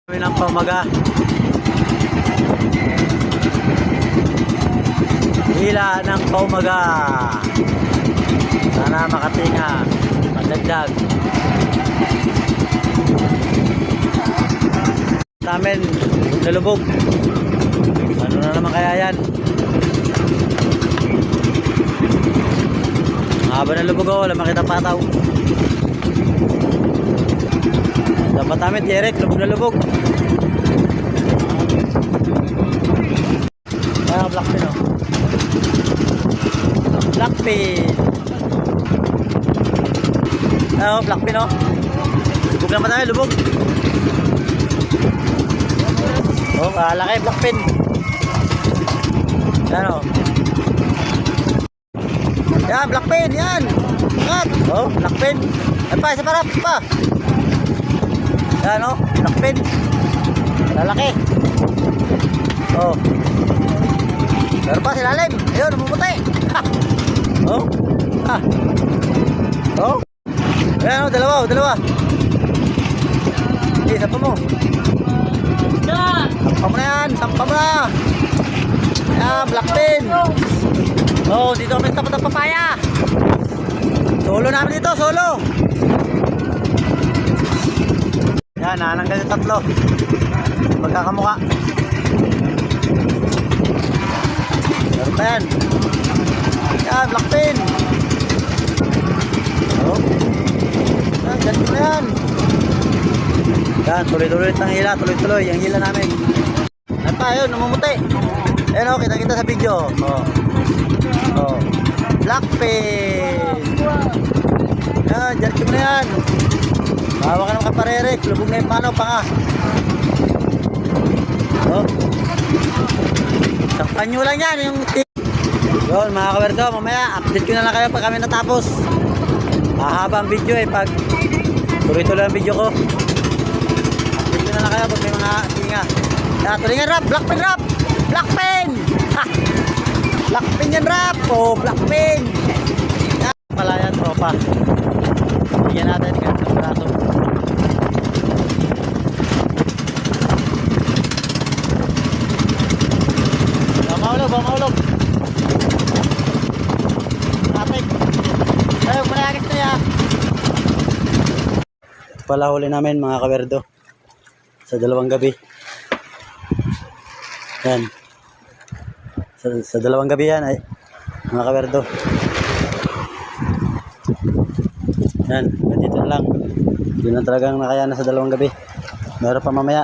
Ng pamaga. Hila ng paumaga. Sana makatinga. Pandagdag. Namin nalubog. Ano na naman kaya yan? Haba ng lubog ko, wala makita pataw. Dapat namin direct, lubog na lubog. Ayan, blackpin o. Blackpin. Ayan, blackpin o. Lubog naman namin, lubog. Oh, kalaki, blackpin. Ayan o. Yan, blackpin, yan. Angat. Oh, blackpin. Ayan pa, isa pa, pa. Yan o, blackpin. Lalaki. Oh. Meron pa silalim. Ayun, namumuti. Ha. Oh. Ha. Oh. Ayan o, dalawa, dalawa. Sige, sampa mo. Sampa mo na yan, sampa mo na. Ayan, blackpin. Oh, dito kami tapat ng papaya. Solo namin dito, solo. Yan, nananggal yung tatlo. Magkakamuka. Meron pa yan. Yan, blackpin. Oh. Yan, ganito na yan. Yan, tuloy-tuloy ang hila, tuloy-tuloy. Yung hila namin. Yan pa, yun, namumuti. Ayan o, kita-kita sa video. Oh. Oh. Blackpin. Yan, dyan mo na yan. Bawa ka ng kaparerek. Lubog na yung pano, panga. Oh. Sakpan nyo lang yan yung tip. Yun mga kawerdo, mamaya update ko na lang kayo pag kami natapos. Mahaba ang video eh. Pag tuloy-tuloy ang video ko, update ko na lang kayo pag may mga tinga. Tulingan rap, blackpin rap. Blackpin. Ha. Blackpin yan rap. Oh, blackpin. Yan pala yan tropa. Bigyan natin kahit ng braso. Bamaulog, bamaulog. Atik. Ayaw, manayagis na yan. Palahuli namin mga kawerdo. Sa dalawang gabi. Yan. Sa dalawang gabi yan ay mga kawerdo. Yan, ganito na lang. Yun lang talagang nakaya na sa dalawang gabi. Meron pa mamaya.